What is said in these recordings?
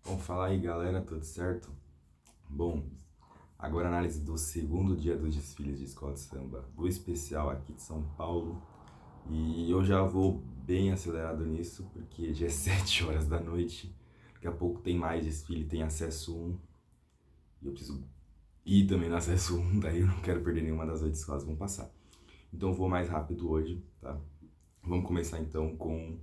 Bom, fala aí galera, tudo certo? Bom, agora análise do segundo dia dos desfiles de escola de samba, do especial aqui de São Paulo. E eu já vou bem acelerado nisso, porque já é 7 horas da noite. Daqui a pouco tem mais desfile, tem acesso um. E eu preciso ir também no acesso um, daí eu não quero perder nenhuma das 8 escolas que vão passar. Então eu vou mais rápido hoje, tá? Vamos começar então com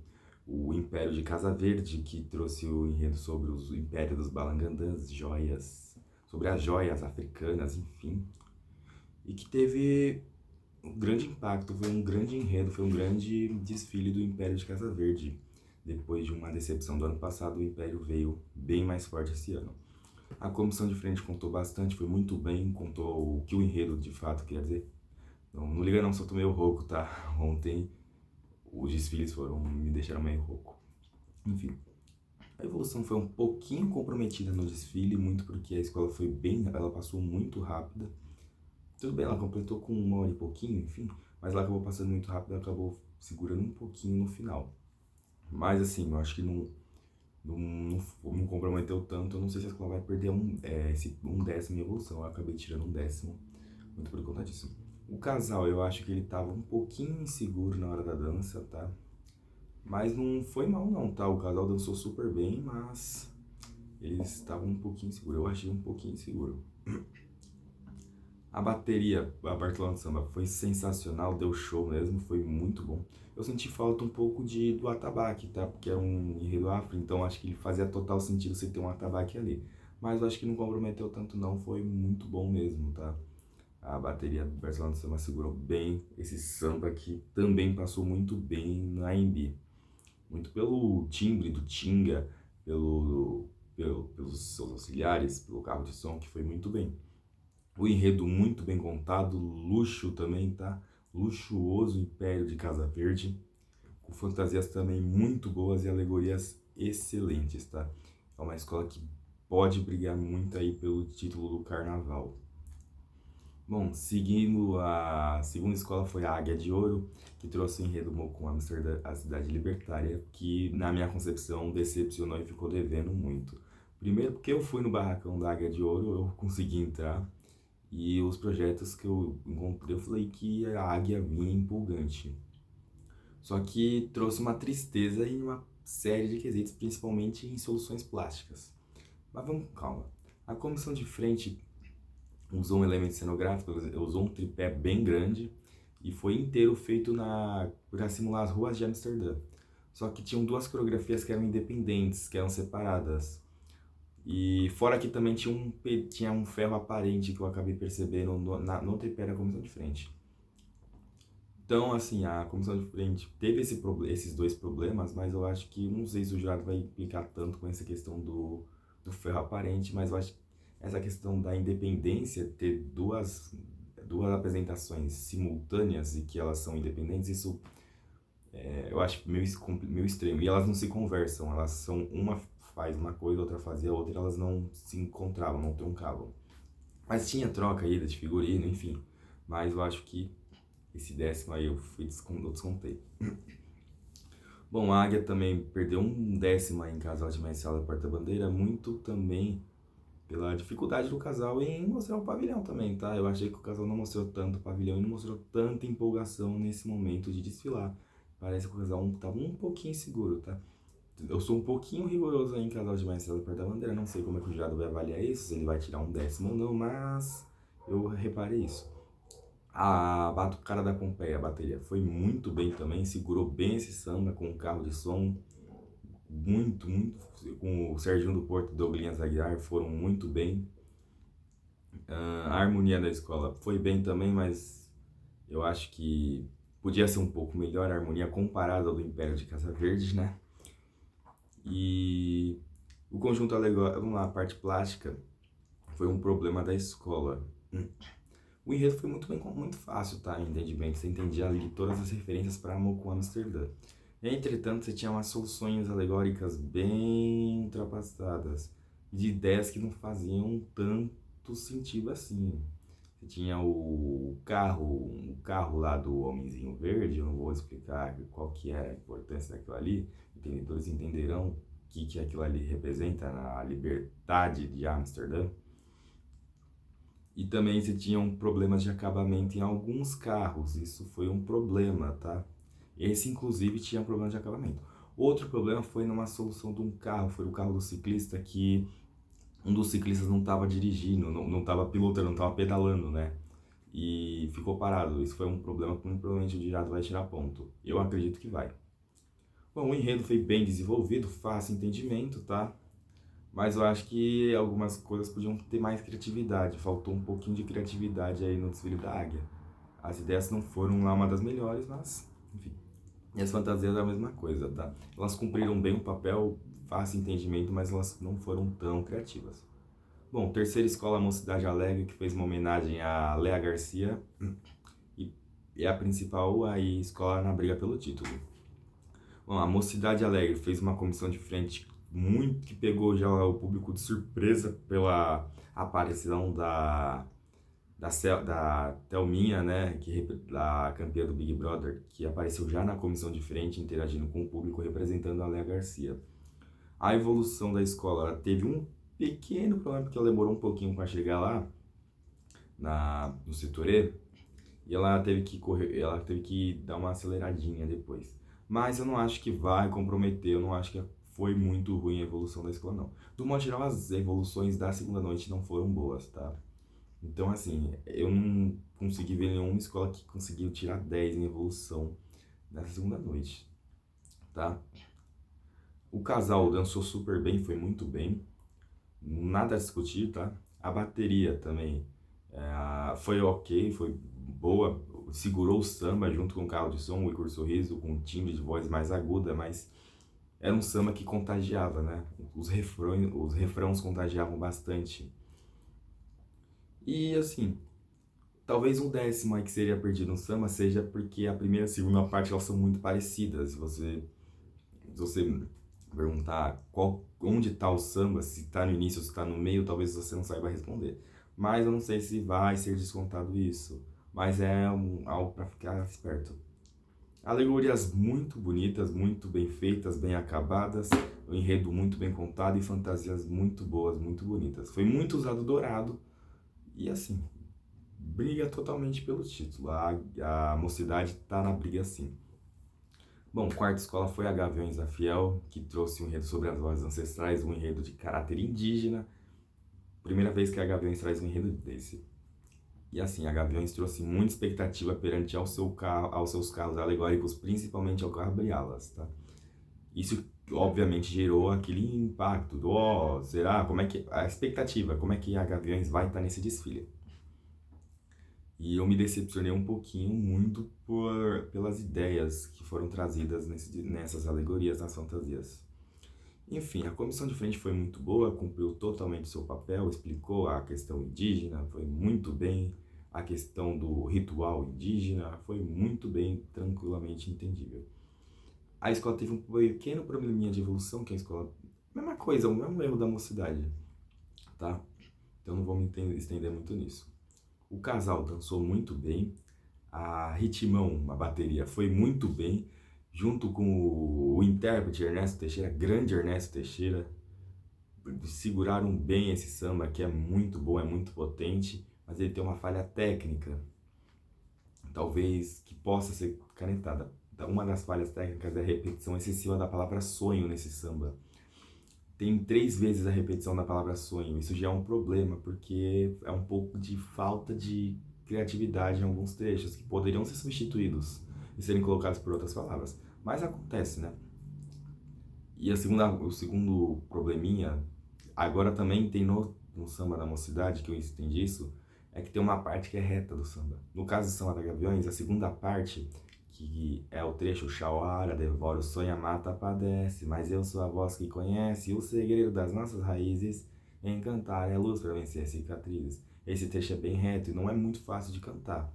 o Império de Casa Verde, que trouxe o enredo sobre o Império dos Balangandãs, joias, sobre as joias africanas, enfim, e que teve um grande impacto, foi um grande enredo, foi um grande desfile do Império de Casa Verde. Depois de uma decepção do ano passado, o Império veio bem mais forte esse ano. A comissão de frente contou bastante, foi muito bem, contou o que o enredo de fato quer dizer. Não liga não, só tô meio rouco, tá? Ontem os desfiles me deixaram meio rouco. Enfim, a evolução foi um pouquinho comprometida no desfile, muito porque a escola foi bem, ela passou muito rápida. Tudo bem, ela completou com 1 hora e pouquinho, enfim, mas ela acabou passando muito rápido, ela acabou segurando um pouquinho no final. Mas assim, eu acho que não comprometeu tanto, eu não sei se a escola vai perder esse 1 décimo em evolução, eu acabei tirando 1 décimo, muito por conta disso. O casal, eu acho que ele tava um pouquinho inseguro na hora da dança, tá? Mas não foi mal não, tá? O casal dançou super bem, mas eles estavam um pouquinho inseguros. Eu achei um pouquinho inseguro. A bateria, a Bartolona Samba, foi sensacional, deu show mesmo, foi muito bom. Eu senti falta um pouco do atabaque, tá? Porque é um enredo afro, então acho que ele fazia total sentido você ter um atabaque ali. Mas eu acho que não comprometeu tanto não, foi muito bom mesmo, tá? A bateria do Barcelona Samba segurou bem esse samba que também passou muito bem na AMB. Muito pelo timbre do Tinga, pelos seus auxiliares, pelo carro de som, que foi muito bem. O enredo muito bem contado, luxo também, tá? Luxuoso Império de Casa Verde, com fantasias também muito boas e alegorias excelentes, tá? É uma escola que pode brigar muito aí pelo título do carnaval. Bom, seguindo, a segunda escola foi a Águia de Ouro, que trouxe o enredo com Amsterdã, a cidade libertária, que na minha concepção decepcionou e ficou devendo muito. Primeiro porque eu fui no barracão da Águia de Ouro, eu consegui entrar, e os projetos que eu encontrei, eu falei que a Águia vinha empolgante. Só que trouxe uma tristeza em uma série de quesitos, principalmente em soluções plásticas. Mas vamos com calma. A comissão de frente usou um elemento cenográfico, usou um tripé bem grande e foi inteiro feito para simular as ruas de Amsterdã. Só que tinham duas coreografias que eram independentes, que eram separadas. E fora que também tinha um ferro aparente que eu acabei percebendo no tripé da comissão de frente. Então, assim, a comissão de frente teve esses dois problemas, mas eu acho que, não sei se o jurado vai implicar tanto com essa questão do ferro aparente, mas eu acho que essa questão da independência, ter duas apresentações simultâneas e que elas são independentes, isso eu acho meio extremo. E elas não se conversam, elas são, uma faz uma coisa, outra fazia outra, e elas não se encontravam, não truncavam. Mas tinha troca aí de figurino, enfim. Mas eu acho que esse 10º aí eu descontei. Bom, a Águia também perdeu 1 décimo aí em casal de Marcial da Porta-Bandeira, muito também pela dificuldade do casal em mostrar o pavilhão também, tá? Eu achei que o casal não mostrou tanto o pavilhão e não mostrou tanta empolgação nesse momento de desfilar. Parece que o casal tava um pouquinho inseguro, tá? Eu sou um pouquinho rigoroso aí em casal de Marcelo da Porta-Bandeira, não sei como é que o jurado vai avaliar isso, se ele vai tirar 1 décimo ou não, mas eu reparei isso. A Batucada da Pompeia, a bateria, foi muito bem também, segurou bem esse samba com o carro de som, muito, com o Serginho do Porto e Douglinhas Aguiar, foram muito bem. A harmonia da escola foi bem também, mas eu acho que podia ser um pouco melhor a harmonia comparada ao do Império de Casa Verde, né? E o conjunto alegórico, vamos lá, a parte plástica, foi um problema da escola. O enredo foi muito fácil, tá? Entendimento. Você entendia ali todas as referências para Amor com Amsterdã. Entretanto, você tinha umas soluções alegóricas bem ultrapassadas, de ideias que não faziam tanto sentido assim. Você tinha o carro lá do Homenzinho Verde, eu não vou explicar qual que é a importância daquilo ali, entendedores entenderão que aquilo ali representa, a liberdade de Amsterdã. E também se tinham problemas de acabamento em alguns carros, isso foi um problema, tá? Esse, inclusive, tinha problema de acabamento. Outro problema foi numa solução de um carro, foi o carro do ciclista, que um dos ciclistas não estava dirigindo, não estava pilotando, não estava pedalando, né? E ficou parado. Isso foi um problema que muito provavelmente o Dirato vai tirar ponto. Eu acredito que vai. Bom, o enredo foi bem desenvolvido, fácil entendimento, tá? Mas eu acho que algumas coisas podiam ter mais criatividade. Faltou um pouquinho de criatividade aí no desfile da Águia. As ideias não foram lá uma das melhores, mas, enfim. E as fantasias é a mesma coisa, tá? Elas cumpriram bem o papel, fácil entendimento, mas elas não foram tão criativas. Bom, terceira escola, Mocidade Alegre, que fez uma homenagem a Léa Garcia. E a principal aí, escola na briga pelo título. Bom, a Mocidade Alegre fez uma comissão de frente muito que pegou já o público de surpresa pela aparição da Thelminha, né, a campeã do Big Brother, que apareceu já na comissão de frente, interagindo com o público, representando a Léa Garcia. A evolução da escola, ela teve um pequeno problema, porque ela demorou um pouquinho para chegar lá, no setor E, e ela teve que correr, ela teve que dar uma aceleradinha depois. Mas eu não acho que vai comprometer, eu não acho que foi muito ruim a evolução da escola, não. Do modo geral, as evoluções da segunda noite não foram boas, tá? Então, assim, eu não consegui ver nenhuma escola que conseguiu tirar 10 em evolução nessa segunda noite, tá? O casal dançou super bem, foi muito bem, nada a discutir, tá? A bateria também foi ok, foi boa, segurou o samba junto com o carro de som, o Igor Sorriso, com um timbre de voz mais aguda, mas era um samba que contagiava, né? Os refrãos contagiavam bastante. E assim, talvez um décimo aí que seria perdido no samba seja porque a primeira e a segunda parte elas são muito parecidas. Se você perguntar onde está o samba, se está no início ou se está no meio, talvez você não saiba responder. Mas eu não sei se vai ser descontado isso. Mas é algo para ficar esperto. Alegorias muito bonitas, muito bem feitas, bem acabadas, um enredo muito bem contado e fantasias muito boas, muito bonitas. Foi muito usado dourado e assim, briga totalmente pelo título. A mocidade está na briga sim. Bom, quarta escola foi a Gaviões da Fiel, que trouxe um enredo sobre as vozes ancestrais, um enredo de caráter indígena. Primeira vez que a Gaviões traz um enredo desse. E assim, a Gaviões trouxe muita expectativa perante aos seus carros alegóricos, principalmente ao carro Brialas, tá? Isso, obviamente, gerou aquele impacto do, será? Como é que... A expectativa, como é que a Gaviões vai estar nesse desfile? E eu me decepcionei um pouquinho, muito pelas ideias que foram trazidas nessas alegorias, nas fantasias. Enfim, a comissão de frente foi muito boa, cumpriu totalmente seu papel, explicou a questão indígena, foi muito bem. A questão do ritual indígena foi muito bem, tranquilamente entendível. A escola teve um pequeno probleminha de evolução, que a escola... Mesma coisa, o mesmo erro da mocidade, tá? Então não vou me estender muito nisso. O casal dançou muito bem, a ritmão, a bateria, foi muito bem, junto com o intérprete Ernesto Teixeira, grande Ernesto Teixeira, seguraram bem esse samba, que é muito bom, é muito potente, mas ele tem uma falha técnica, talvez que possa ser canetada. Uma das falhas técnicas é a repetição excessiva da palavra sonho nesse samba. Tem 3 vezes a repetição da palavra sonho. Isso já é um problema, porque é um pouco de falta de criatividade em alguns trechos, que poderiam ser substituídos e serem colocados por outras palavras. Mas acontece, né? E o segundo probleminha, agora também tem no samba da mocidade, que eu entendi isso, é que tem uma parte que é reta do samba. No caso do samba da Gaviões, a segunda parte, que é o trecho Chauara, devora o sonho, a mata padece, mas eu sou a voz que conhece o segredo das nossas raízes, encantar é luz para vencer cicatrizes. Esse trecho é bem reto e não é muito fácil de cantar.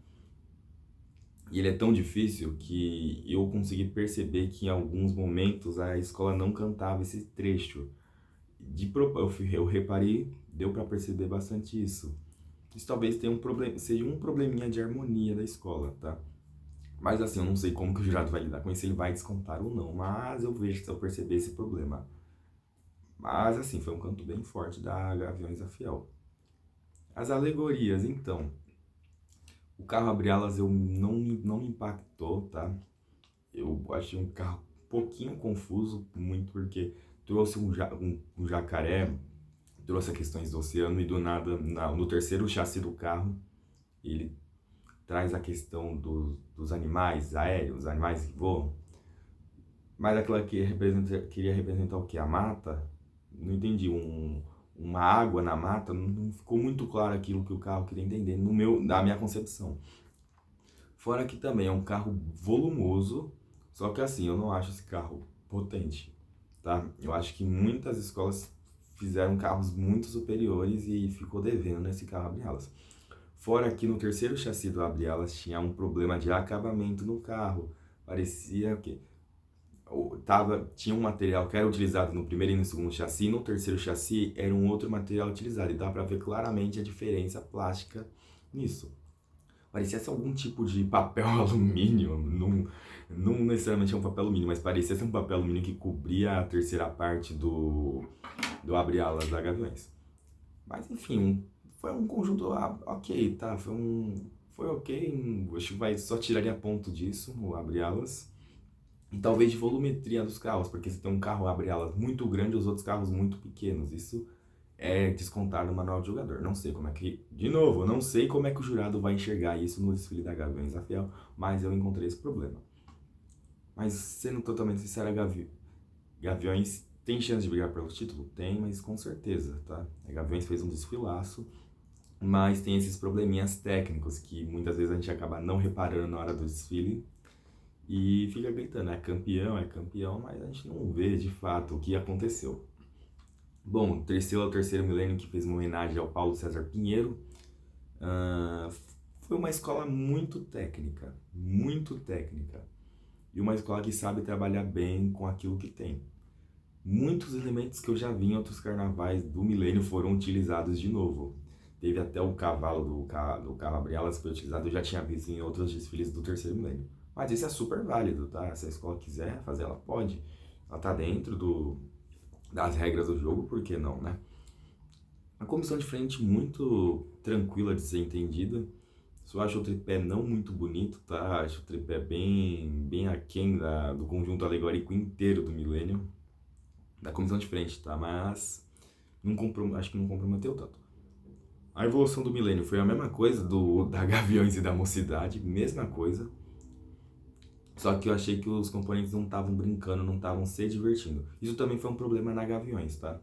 E ele é tão difícil que eu consegui perceber que em alguns momentos a escola não cantava esse trecho. Eu reparei, deu para perceber bastante isso. Isso talvez tenha seja um probleminha de harmonia da escola, tá? Mas assim, eu não sei como que o jurado vai lidar com isso, se ele vai descontar ou não, mas eu vejo se eu perceber esse problema. Mas, assim, foi um canto bem forte da Gaviões da Fiel. As alegorias, então. O carro abre-alas eu não me impactou, tá? Eu achei um carro um pouquinho confuso, muito porque trouxe um jacaré, trouxe as questões do oceano e do nada, no terceiro chassi do carro, ele traz a questão dos animais aéreos, animais que voam. Mas aquela que queria representar o que? A mata? Não entendi. Uma água na mata? Não ficou muito claro aquilo que o carro queria entender na minha concepção. Fora que também é um carro volumoso, só que assim, eu não acho esse carro potente, tá? Eu acho que muitas escolas fizeram carros muito superiores e ficou devendo nesse carro abre-alas. Fora que no terceiro chassi do abre-alas tinha um problema de acabamento no carro. Parecia que tinha um material que era utilizado no primeiro e no segundo chassi, e no terceiro chassi era um outro material utilizado. E dá para ver claramente a diferença plástica nisso. Parecia ser algum tipo de papel alumínio, não necessariamente é um papel alumínio, mas parecia ser um papel alumínio que cobria a terceira parte do abre-alas da Gaviões. Mas enfim, foi um conjunto ok, tá? Foi ok, acho que só tiraria ponto disso, o abre-alas. E talvez de volumetria dos carros, porque você tem um carro abre-alas muito grande e os outros carros muito pequenos. Isso é descontar no manual de jogador. Não sei como é que. De novo, eu não sei como é que o jurado vai enxergar isso no desfile da Gaviões da Fiel, mas eu encontrei esse problema. Mas sendo totalmente sincero, Gaviões tem chance de brigar pelo título? Tem, mas com certeza, tá? A Gaviões fez um desfilaço, mas tem esses probleminhas técnicos que muitas vezes a gente acaba não reparando na hora do desfile e fica gritando, é campeão, mas a gente não vê de fato o que aconteceu. Bom, o terceiro milênio que fez uma homenagem ao Paulo César Pinheiro. Foi uma escola muito técnica, muito técnica. E uma escola que sabe trabalhar bem com aquilo que tem. Muitos elementos que eu já vi em outros carnavais do milênio foram utilizados de novo. Teve até o cavalo do carro abre-alas que foi utilizado, eu já tinha visto em outros desfiles do terceiro milênio. Mas isso é super válido, tá? Se a escola quiser fazer, ela pode. Ela tá dentro das regras do jogo, por que não, né? A comissão de frente muito tranquila de ser entendida. Só acho o tripé não muito bonito, tá? Acho o tripé bem aquém do conjunto alegórico inteiro do milênio. Da comissão de frente, tá? Mas acho que não comprometeu tanto. A evolução do milênio foi a mesma coisa da Gaviões e da Mocidade, mesma coisa. Só que eu achei que os componentes não estavam brincando, não estavam se divertindo. Isso também foi um problema na Gaviões, tá?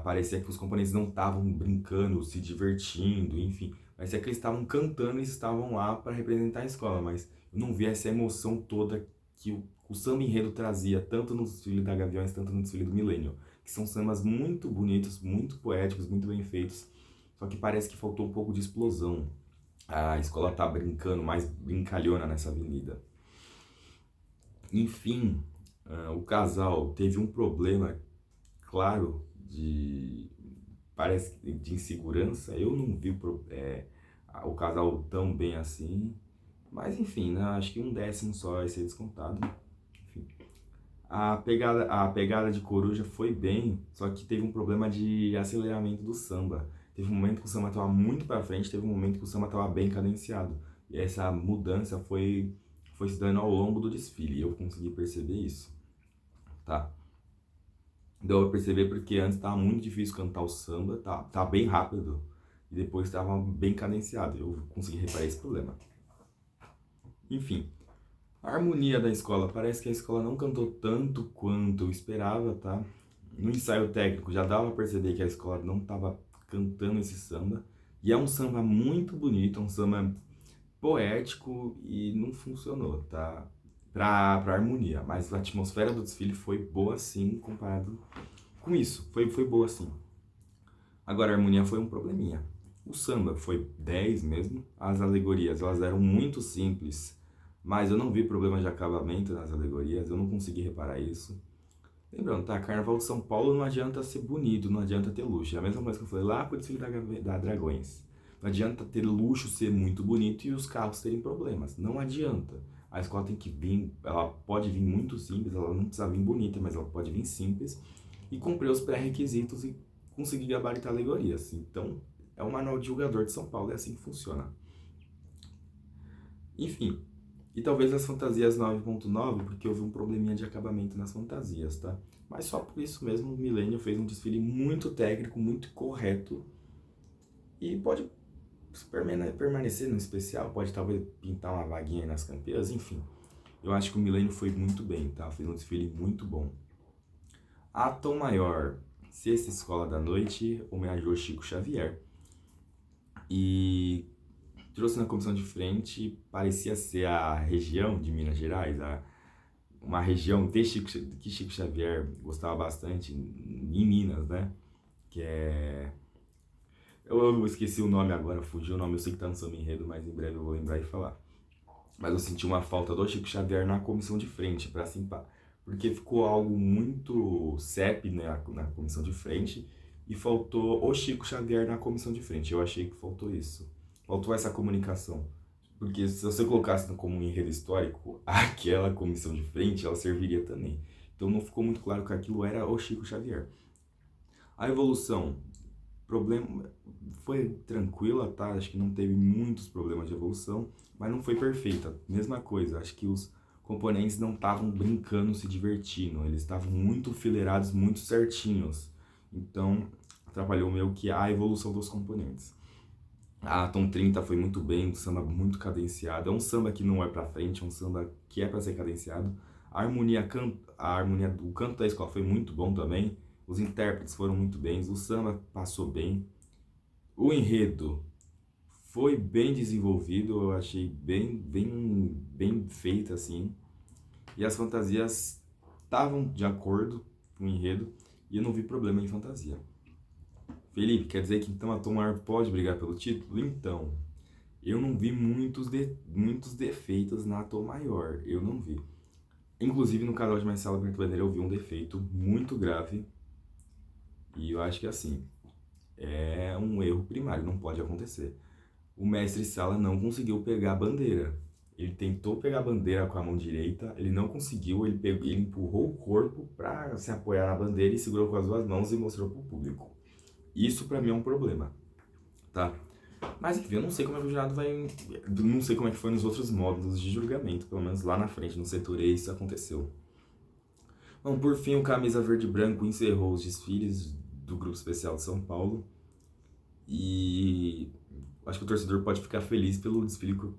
Parecia que os componentes não estavam brincando, se divertindo, enfim. Parecia que eles estavam cantando e estavam lá para representar a escola, mas eu não vi essa emoção toda que o samba enredo trazia, tanto no desfile da Gaviões, tanto no desfile do Milênio. Que são sambas muito bonitos, muito poéticos, muito bem feitos. Só que parece que faltou um pouco de explosão. A escola tá brincando, mais brincalhona nessa avenida. Enfim, o casal teve um problema, claro, parece de insegurança. Eu não vi o casal tão bem assim, mas enfim, né, acho que 1/10 só vai ser descontado. Enfim. A pegada de Coruja foi bem, só que teve um problema de aceleramento do samba. Teve um momento que o samba estava muito para frente, teve um momento que o samba estava bem cadenciado. E essa mudança foi se dando ao longo do desfile, e eu consegui perceber isso, tá? Deu pra perceber porque antes tava muito difícil cantar o samba, tá bem rápido, e depois tava bem cadenciado. Eu consegui reparar esse problema. Enfim, a harmonia da escola, parece que a escola não cantou tanto quanto eu esperava, tá? No ensaio técnico já dava pra perceber que a escola não tava cantando esse samba. E é um samba muito bonito, é um samba poético e não funcionou, tá? Pra harmonia, mas a atmosfera do desfile foi boa sim, comparado com isso. Foi boa sim. Agora a harmonia foi um probleminha. O samba foi 10 mesmo, as alegorias elas eram muito simples, mas eu não vi problema de acabamento nas alegorias, eu não consegui reparar isso. Lembrando, tá? Carnaval de São Paulo não adianta ser bonito, não adianta ter luxo. É a mesma coisa que eu falei lá pro desfile da Dragões. Não adianta ter luxo, ser muito bonito e os carros terem problemas. Não adianta. A escola tem que vir, ela pode vir muito simples, ela não precisa vir bonita, mas ela pode vir simples. e cumprir os pré-requisitos e conseguir gabaritar alegorias. Então, é o manual de julgador de São Paulo, é assim que funciona. Enfim, e talvez as fantasias 9.9, porque houve um probleminha de acabamento nas fantasias, tá? Mas só por isso mesmo o Millennium fez um desfile muito técnico, muito correto, e pode permanecer no especial, pode talvez pintar uma vaguinha aí nas campeãs, enfim. Eu acho que o Millennium foi muito bem, tá? Fez um desfile muito bom. A Tom Maior, Sexta Escola da Noite, homenageou Chico Xavier. E trouxe na comissão de frente, parecia ser a região de Minas Gerais, uma região que Chico Xavier gostava bastante, em Minas, né? Que é... Eu esqueci o nome agora, fugiu o nome, eu sei que tá no samba enredo, mas em breve eu vou lembrar e falar. Mas eu senti uma falta do Chico Xavier na comissão de frente, pra simpar. Porque ficou algo muito CEP, né, na comissão de frente, e faltou o Chico Xavier na comissão de frente. Eu achei que faltou isso. Faltou essa comunicação. Porque se você colocasse como um enredo histórico, aquela comissão de frente, ela serviria também. Então não ficou muito claro que aquilo era o Chico Xavier. A evolução, problema, foi tranquila, tá? Acho que não teve muitos problemas de evolução, mas não foi perfeita. Mesma coisa, acho que os componentes não estavam brincando, se divertindo. Eles estavam muito fileirados, muito certinhos. Então, atrapalhou meio que a evolução dos componentes. A Tom 30 foi muito bem, um samba muito cadenciado. É um samba que não é pra frente, é um samba que é pra ser cadenciado. A harmonia do canto da escola foi muito bom também. Os intérpretes foram muito bem, o samba passou bem. O enredo foi bem desenvolvido, eu achei bem feito assim. E as fantasias estavam de acordo com o enredo e eu não vi problema em fantasia. Felipe, quer dizer que então a Tom Maior pode brigar pelo título? Então, eu não vi muitos defeitos na Tom Maior, eu não vi. Inclusive no canal de Marcelo Branco Bandeira eu vi um defeito muito grave e eu acho que assim, é um erro primário, não pode acontecer. O mestre Sala não conseguiu pegar a bandeira. Ele tentou pegar a bandeira com a mão direita, ele não conseguiu, ele empurrou o corpo para se apoiar na bandeira e segurou com as duas mãos e mostrou para o público. Isso para mim é um problema, tá? Mas enfim, eu não sei como é que o jurado vai... Não sei como é que foi nos outros módulos de julgamento, pelo menos lá na frente, no setor E, isso aconteceu. Bom, por fim, o Camisa Verde e Branco encerrou os desfiles do Grupo Especial de São Paulo. E acho que o torcedor pode ficar feliz pelo desfile que o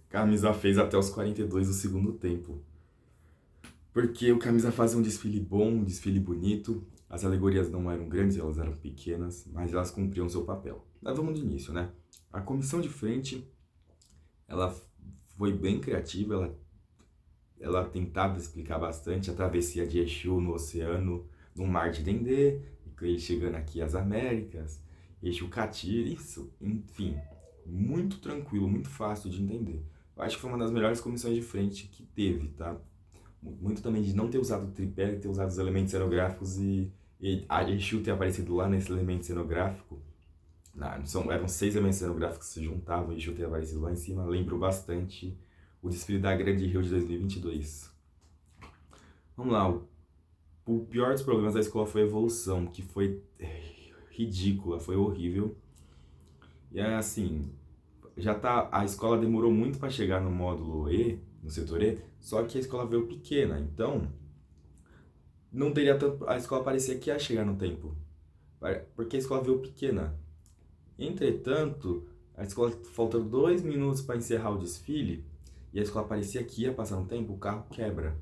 Camisa fez até os 42 do segundo tempo. Porque o Camisa fazia um desfile bom, um desfile bonito. As alegorias não eram grandes, elas eram pequenas, mas elas cumpriam seu papel. Mas vamos de início, né? A comissão de frente, ela foi bem criativa, ela tentava explicar bastante a travessia de Exu no oceano, no mar de Dendê, ele chegando aqui às Américas, Exu Catir, isso, enfim, muito tranquilo, muito fácil de entender. Eu acho que foi uma das melhores comissões de frente que teve, tá? Muito também de não ter usado o tripé, ter usado os elementos cenográficos e a Exu ter aparecido lá nesse elemento cenográfico. Eram 6 elementos cenográficos que se juntavam e Exu ter aparecido lá em cima. Lembrou bastante o desfile da Grande Rio de 2022. Vamos lá, o pior dos problemas da escola foi a evolução, que foi ridícula, foi horrível. E é assim, a escola demorou muito para chegar no módulo E, no setor E, só que a escola veio pequena, então não teria tanto, a escola parecia que ia chegar no tempo, porque a escola veio pequena. Entretanto, a escola faltando 2 minutos para encerrar o desfile, e a escola parecia que ia passar um tempo, o carro quebra.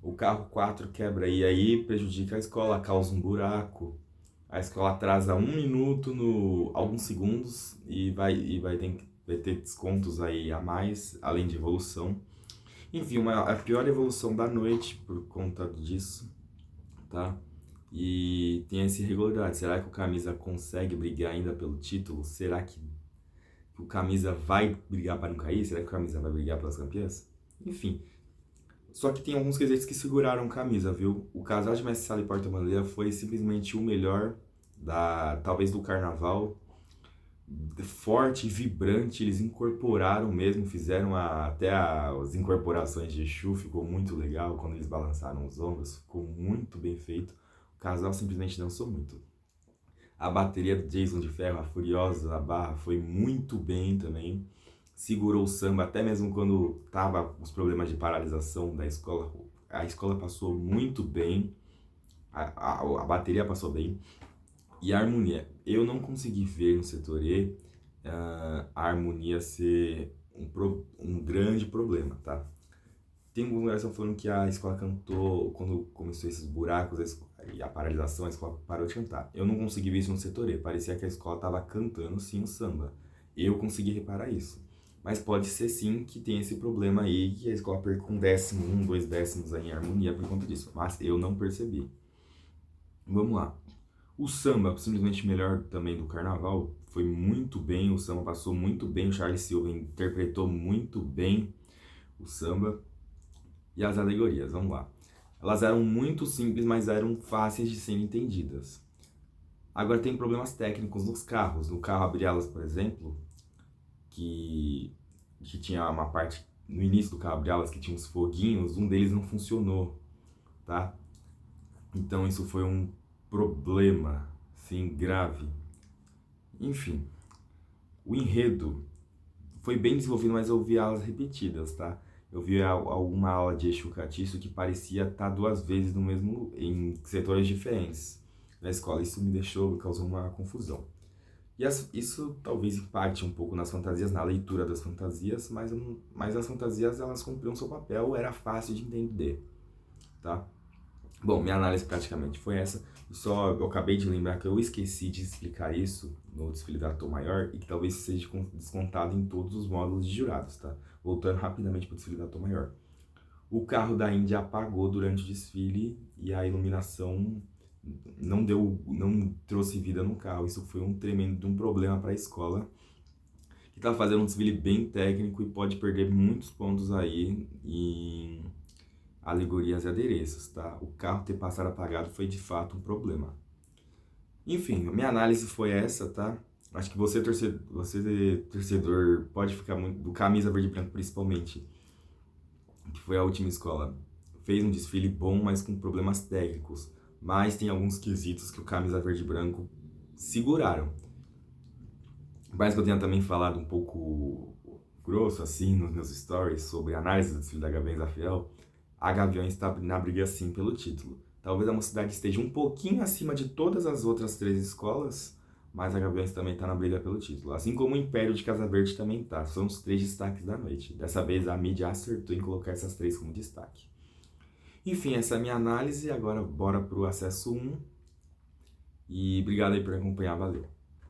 O carro 4 quebra e aí prejudica a escola, causa um buraco. A escola atrasa 1 minuto, alguns segundos, e vai ter descontos aí a mais, além de evolução. Enfim, a pior evolução da noite por conta disso, tá? E tem essa irregularidade. Será que o Camisa consegue brigar ainda pelo título? Será que o Camisa vai brigar para não cair? Será que o Camisa vai brigar pelas campeãs? Enfim. Só que tem alguns quesitos que seguraram o Camisa, viu? O casal de Mestre Sala e Porta-Bandeira foi simplesmente o melhor, talvez do carnaval. Forte, vibrante, eles incorporaram mesmo, fizeram até as incorporações de Exu, ficou muito legal quando eles balançaram os ombros, ficou muito bem feito. casal simplesmente dançou muito. A bateria do Jason de Ferro, a Furiosa, a Barra, foi muito bem também. Segurou o samba, até mesmo quando tava os problemas de paralisação da escola. A escola passou muito bem, a bateria passou bem. E a harmonia, eu não consegui ver no setor E a harmonia ser um grande problema, tá? Tem alguns lugares que estão falando que a escola cantou, quando começou esses buracos e a paralisação, a escola parou de cantar. Eu não consegui ver isso no setor E, parecia que a escola estava cantando sim o samba. Eu consegui reparar isso. Mas pode ser sim que tem esse problema aí, que a escola perca um décimo, 2 décimos aí em harmonia por conta disso. Mas eu não percebi. Vamos lá. O samba, simplesmente melhor também do carnaval, foi muito bem, o samba passou muito bem, o Charles Silva interpretou muito bem o samba. E as alegorias, vamos lá. Elas eram muito simples, mas eram fáceis de serem entendidas. Agora tem problemas técnicos nos carros. No carro Abre-Alas, por exemplo, que tinha uma parte no início do carro Abre-Alas que tinha uns foguinhos, um deles não funcionou, tá? Então isso foi um problema, sim, grave. Enfim, o enredo foi bem desenvolvido, mas eu vi aulas repetidas, tá? Eu vi alguma aula de Exu Catiço que parecia estar 2 vezes no mesmo, em setores diferentes na escola. Isso causou uma confusão. E isso talvez impacte um pouco nas fantasias, na leitura das fantasias, mas as fantasias elas cumpriam seu papel, era fácil de entender, tá? Bom, minha análise praticamente foi essa. Eu acabei de lembrar que eu esqueci de explicar isso no desfile da Tom Maior e que talvez seja descontado em todos os módulos de jurados, tá? Voltando rapidamente para o desfile da Tom Maior. O carro da Índia apagou durante o desfile e a iluminação não trouxe vida no carro. Isso foi um tremendo problema para a escola, que está fazendo um desfile bem técnico e pode perder muitos pontos aí em alegorias e adereços, tá? O carro ter passado apagado foi de fato um problema. Enfim, minha análise foi essa, tá? Acho que você torcedor, pode ficar muito, do camisa verde e branco principalmente, que foi a última escola, fez um desfile bom, mas com problemas técnicos. Mas tem alguns quesitos que o camisa verde e branco seguraram. Mas que eu tenha também falado um pouco grosso, assim, nos meus stories, sobre a análise do desfile da Gaviões da Fiel, a Gaviões está na briga sim pelo título. Talvez a Mocidade esteja um pouquinho acima de todas as outras 3 escolas, mas a Gaviões também está na briga pelo título. Assim como o Império de Casa Verde também está. São os 3 destaques da noite. Dessa vez a mídia acertou em colocar essas 3 como destaque. Enfim, essa é a minha análise. Agora bora pro acesso 1. E obrigado aí por acompanhar. Valeu!